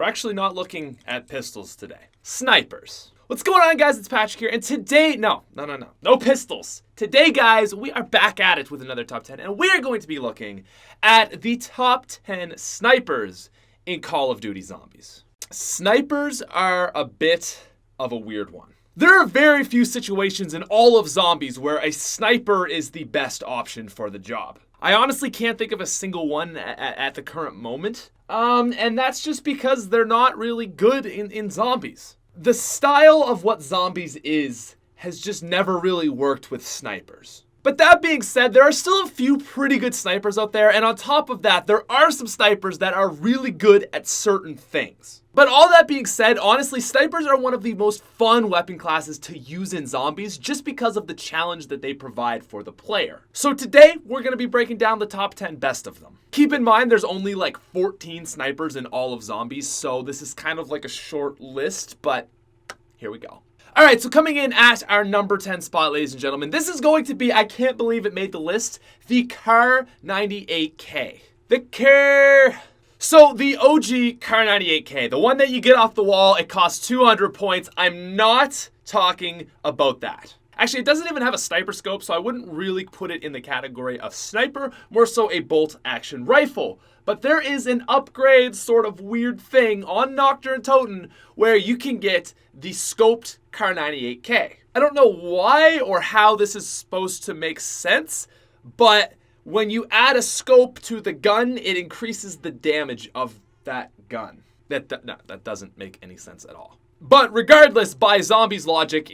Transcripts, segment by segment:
We're actually not looking at pistols today. Snipers. What's going on, guys? It's Patrick here, and today, no pistols. Today, guys, we are back at it with another top 10, and we are going to be looking at the top 10 snipers in Call of Duty Zombies. Snipers are a bit of a weird one. There are very few situations in all of Zombies where a sniper is the best option for the job. I honestly can't think of a single one at the current moment. And that's just because they're not really good in Zombies. The style of what Zombies is has just never really worked with snipers. But that being said, there are still a few pretty good snipers out there, and on top of that, there are some snipers that are really good at certain things. But all that being said, honestly, snipers are one of the most fun weapon classes to use in Zombies just because of the challenge that they provide for the player. So today, we're going to be breaking down the top 10 best of them. Keep in mind, there's only like 14 snipers in all of Zombies, so this is kind of like a short list, but here we go. All right, so coming in at our number 10 spot, ladies and gentlemen, this is going to be, I can't believe it made the list, the Kar 98K. So the OG Kar 98K, the one that you get off the wall, it costs 200 points. I'm not talking about that. Actually, it doesn't even have a sniper scope, so I wouldn't really put it in the category of sniper, more so a bolt action rifle. But there is an upgrade sort of weird thing on Nocturne Toten where you can get the scoped Kar 98K. I don't know why or how this is supposed to make sense, but when you add a scope to the gun, it increases the damage of that gun. That doesn't make any sense at all. But regardless, by Zombies logic,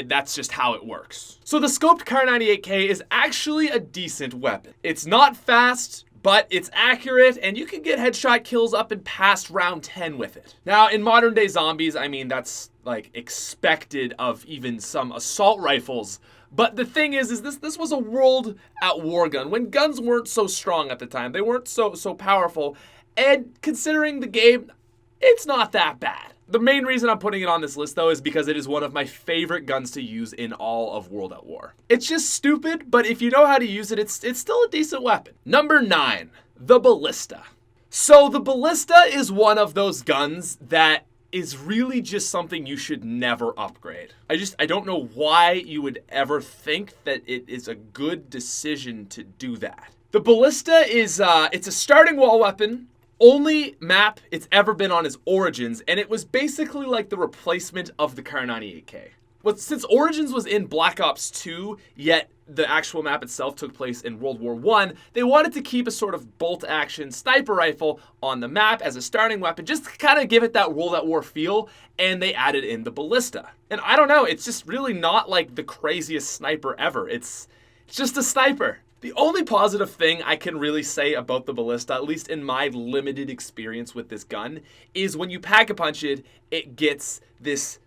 that's just how it works. So the scoped Kar 98K is actually a decent weapon. It's not fast, but it's accurate, and you can get headshot kills up and past round 10 with it. Now, in modern day Zombies, I mean, that's like expected of even some assault rifles. But the thing is this was a World at War gun, when guns weren't so strong at the time. They weren't so powerful, and considering the game, it's not that bad. The main reason I'm putting it on this list, though, is because it is one of my favorite guns to use in all of World at War. It's just stupid, but if you know how to use it, it's still a decent weapon. Number 9, the Ballista. So the Ballista is one of those guns that is really just something you should never upgrade. I don't know why you would ever think that it is a good decision to do that. The Ballista is, it's a starting wall weapon. Only map it's ever been on is Origins, and it was basically like the replacement of the Kar 98K. But since Origins was in Black Ops 2, yet the actual map itself took place in World War I, they wanted to keep a sort of bolt-action sniper rifle on the map as a starting weapon, just to kind of give it that World at War feel, and they added in the Ballista. And I don't know, it's just really not like the craziest sniper ever. It's just a sniper. The only positive thing I can really say about the Ballista, at least in my limited experience with this gun, is when you pack-a-punch it, it gets this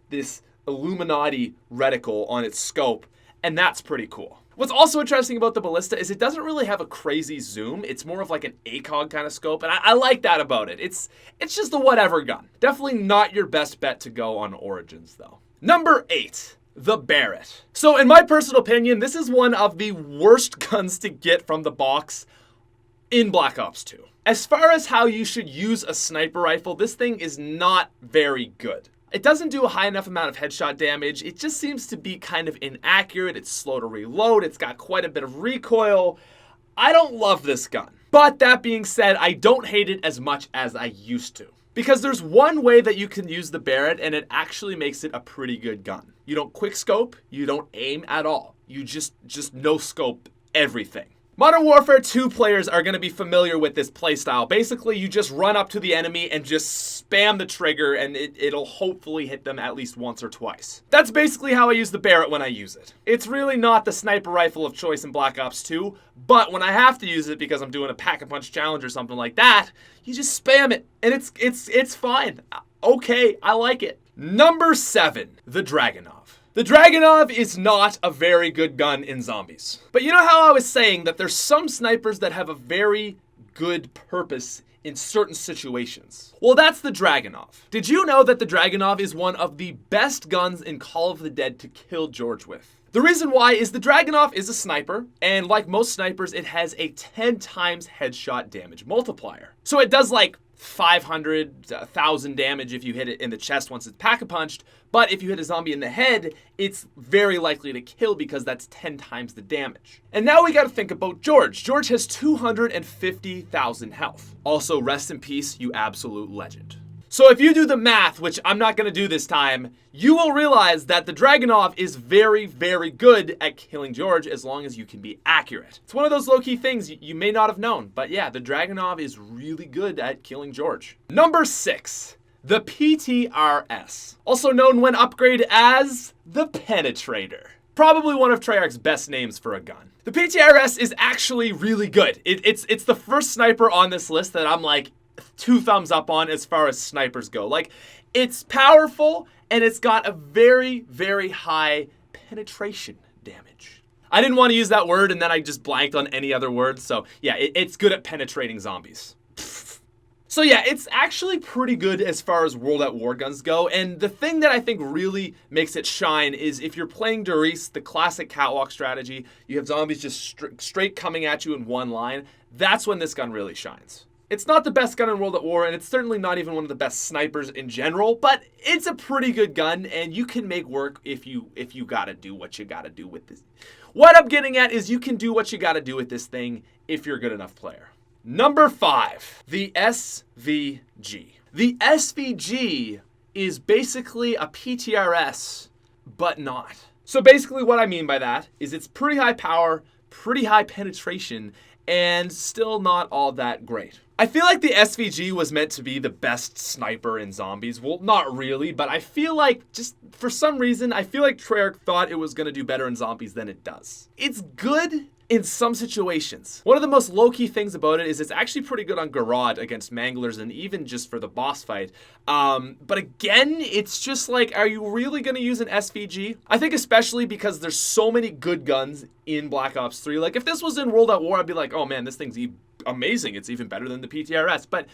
Illuminati reticle on its scope, and that's pretty cool. What's also interesting about the Ballista is it doesn't really have a crazy zoom. It's more of like an ACOG kind of scope, and I like that about it. It's just a whatever gun. Definitely not your best bet to go on Origins, though. Number 8. The Barrett. So in my personal opinion, this is one of the worst guns to get from the box in Black Ops 2. As far as how you should use a sniper rifle, this thing is not very good. It doesn't do a high enough amount of headshot damage. It just seems to be kind of inaccurate. It's slow to reload. It's got quite a bit of recoil. I don't love this gun. But that being said, I don't hate it as much as I used to. Because there's one way that you can use the Barrett, and it actually makes it a pretty good gun. You don't quick scope, you don't aim at all. You just no scope everything. Modern Warfare 2 players are going to be familiar with this playstyle. Basically, you just run up to the enemy and just spam the trigger, and it'll hopefully hit them at least once or twice. That's basically how I use the Barrett when I use it. It's really not the sniper rifle of choice in Black Ops 2, but when I have to use it because I'm doing a pack-a-punch challenge or something like that, you just spam it, and it's fine. Okay, I like it. Number 7, the Dragonov. The Dragonov is not a very good gun in Zombies. But you know how I was saying that there's some snipers that have a very good purpose in certain situations? Well, that's the Dragonov. Did you know that the Dragonov is one of the best guns in Call of the Dead to kill George with? The reason why is the Dragonov is a sniper, and like most snipers, it has a 10 times headshot damage multiplier. So it does like 500, 1,000 damage if you hit it in the chest once it's pack-a-punched, but if you hit a zombie in the head, it's very likely to kill because that's 10 times the damage. And now we gotta think about George. George has 250,000 health. Also, rest in peace, you absolute legend. So if you do the math, which I'm not gonna do this time, you will realize that the Dragunov is very, very good at killing George as long as you can be accurate. It's one of those low-key things you may not have known, but yeah, the Dragunov is really good at killing George. Number 6, the PTRS, also known when upgraded as the Penetrator. Probably one of Treyarch's best names for a gun. The PTRS is actually really good. It's the first sniper on this list that I'm like, 2 thumbs up on as far as snipers go. Like, it's powerful and it's got a very, very high penetration damage. I didn't want to use that word and then I just blanked on any other word. So yeah, it's good at penetrating zombies. So yeah, it's actually pretty good as far as World at War guns go. And the thing that I think really makes it shine is if you're playing Doris, the classic catwalk strategy, you have zombies just straight coming at you in one line. That's when this gun really shines. It's not the best gun in World at War, and it's certainly not even one of the best snipers in general, but it's a pretty good gun, and you can make work if you gotta do what you gotta do with this. What I'm getting at is you can do what you gotta do with this thing if you're a good enough player. Number 5, the SVG. The SVG is basically a PTRS, but not. So basically what I mean by that is it's pretty high power, pretty high penetration, and still not all that great. I feel like the SVG was meant to be the best sniper in zombies. Well, not really, but I feel like, just for some reason, I feel like Treyarch thought it was going to do better in zombies than it does. It's good in some situations. One of the most low-key things about it is it's actually pretty good on Garrod against Manglers and even just for the boss fight. But again, it's just like, are you really going to use an SVG? I think especially because there's so many good guns in Black Ops 3. Like, if this was in World at War, I'd be like, oh man, this thing's amazing. It's even better than the PTRS. But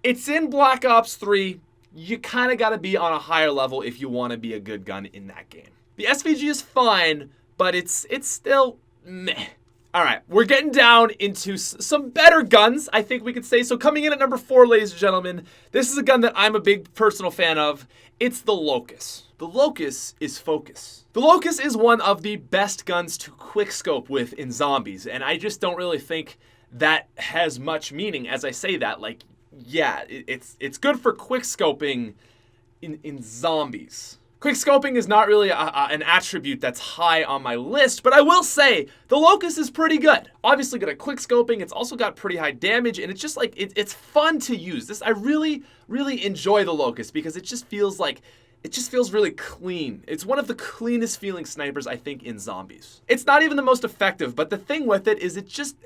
it's in Black Ops 3. You kind of got to be on a higher level if you want to be a good gun in that game. The SVG is fine, but it's still meh. All right, we're getting down into some better guns, I think we could say. So coming in at number 4, ladies and gentlemen, this is a gun that I'm a big personal fan of. It's the Locus. The Locus is focus. The Locus is one of the best guns to quickscope with in zombies, and I just don't really think that has much meaning as I say that. Like, yeah, it's good for quickscoping in zombies. Quickscoping is not really an attribute that's high on my list, but I will say the Locus is pretty good. Obviously good at quickscoping, it's also got pretty high damage, and it's just like, it's fun to use. I really, really enjoy the Locus because it just feels really clean. It's one of the cleanest feeling snipers, I think, in zombies. It's not even the most effective, but the thing with it is it just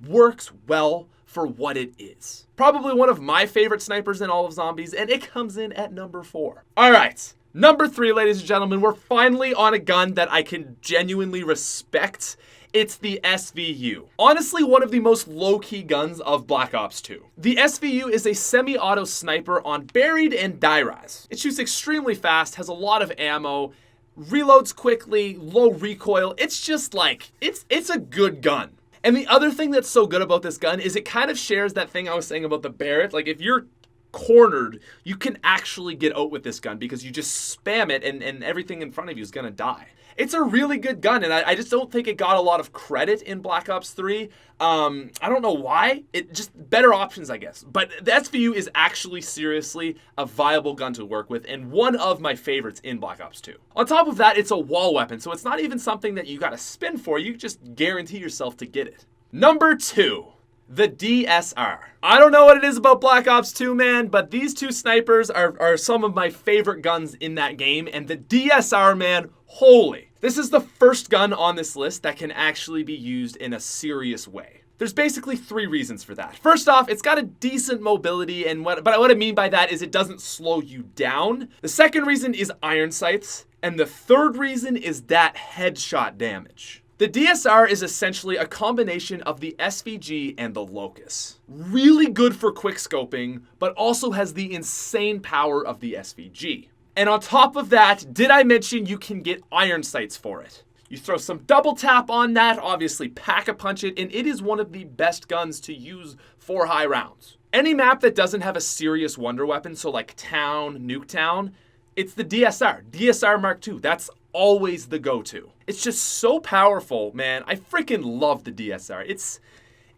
works well for what it is. Probably one of my favorite snipers in all of zombies, and it comes in at number 4. All right. Number 3, ladies and gentlemen, we're finally on a gun that I can genuinely respect. It's the SVU. Honestly, one of the most low-key guns of Black Ops 2. The SVU is a semi-auto sniper on Buried and Die-Rise. It shoots extremely fast, has a lot of ammo, reloads quickly, low recoil. It's just like, it's a good gun. And the other thing that's so good about this gun is it kind of shares that thing I was saying about the Barrett. Like, if you're cornered, you can actually get out with this gun because you just spam it and everything in front of you is gonna die. It's a really good gun, and I just don't think it got a lot of credit in Black Ops 3. I don't know why. It just, better options, I guess. But the SVU is actually seriously a viable gun to work with and one of my favorites in Black Ops 2. On top of that, it's a wall weapon, so it's not even something that you gotta spin for. You just guarantee yourself to get it. Number 2. The DSR. I don't know what it is about Black Ops 2, man, but these two snipers are some of my favorite guns in that game, and the DSR, man, holy. This is the first gun on this list that can actually be used in a serious way. There's basically 3 reasons for that. First off, it's got a decent mobility, but what I mean by that is it doesn't slow you down. The second reason is iron sights, and the third reason is that headshot damage. The DSR is essentially a combination of the SVG and the Locus. Really good for quickscoping, but also has the insane power of the SVG. And on top of that, did I mention you can get iron sights for it? You throw some double tap on that, obviously pack-a-punch it, and it is one of the best guns to use for high rounds. Any map that doesn't have a serious wonder weapon, so like Town, Nuketown, it's the DSR. DSR Mark II. That's always the go-to. It's just so powerful, man. I freaking love the DSR.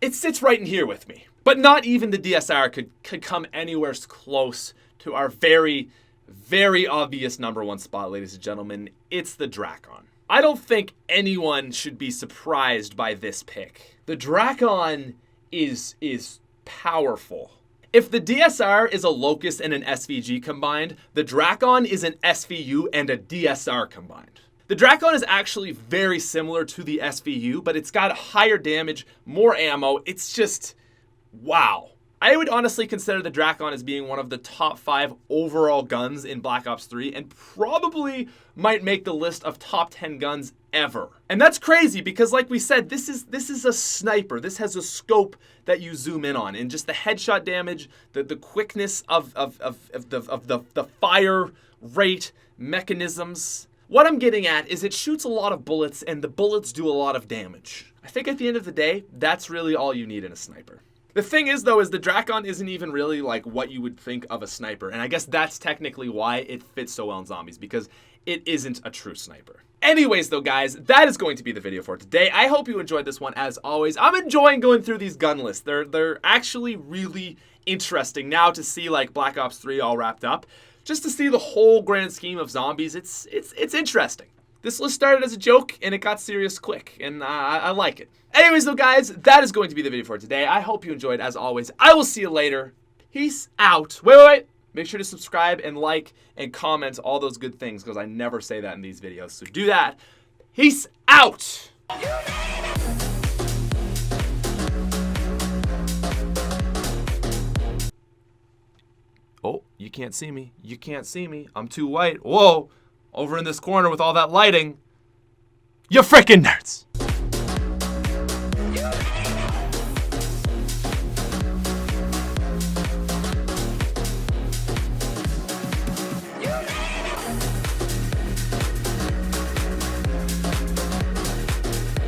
It sits right in here with me. But not even the DSR could come anywhere close to our very, very obvious #1 spot, ladies and gentlemen. It's the Drakon. I don't think anyone should be surprised by this pick. The Drakon is powerful. If the DSR is a Locus and an SVG combined, the Drakon is an SVU and a DSR combined. The Drakon is actually very similar to the SVU, but it's got higher damage, more ammo. It's just, wow. I would honestly consider the Drakon as being one of the top 5 overall guns in Black Ops 3 and probably might make the list of top 10 guns ever. And that's crazy because like we said, this is a sniper. This has a scope that you zoom in on, and just the headshot damage, the quickness of the fire rate mechanisms. What I'm getting at is it shoots a lot of bullets and the bullets do a lot of damage. I think at the end of the day, that's really all you need in a sniper. The thing is, though, is the Drakon isn't even really like what you would think of a sniper. And I guess that's technically why it fits so well in zombies, because it isn't a true sniper. Anyways, though, guys, that is going to be the video for today. I hope you enjoyed this one, as always. I'm enjoying going through these gun lists. They're actually really interesting now to see, like, Black Ops 3 all wrapped up. Just to see the whole grand scheme of zombies, it's interesting. This list started as a joke, and it got serious quick, and I like it. Anyways, though, guys, that is going to be the video for today. I hope you enjoyed, as always. I will see you later. Peace out. Wait. Make sure to subscribe and like and comment all those good things, because I never say that in these videos. So do that. Peace out. Oh, you can't see me. You can't see me. I'm too white. Whoa. Over in this corner with all that lighting. You freaking nerds.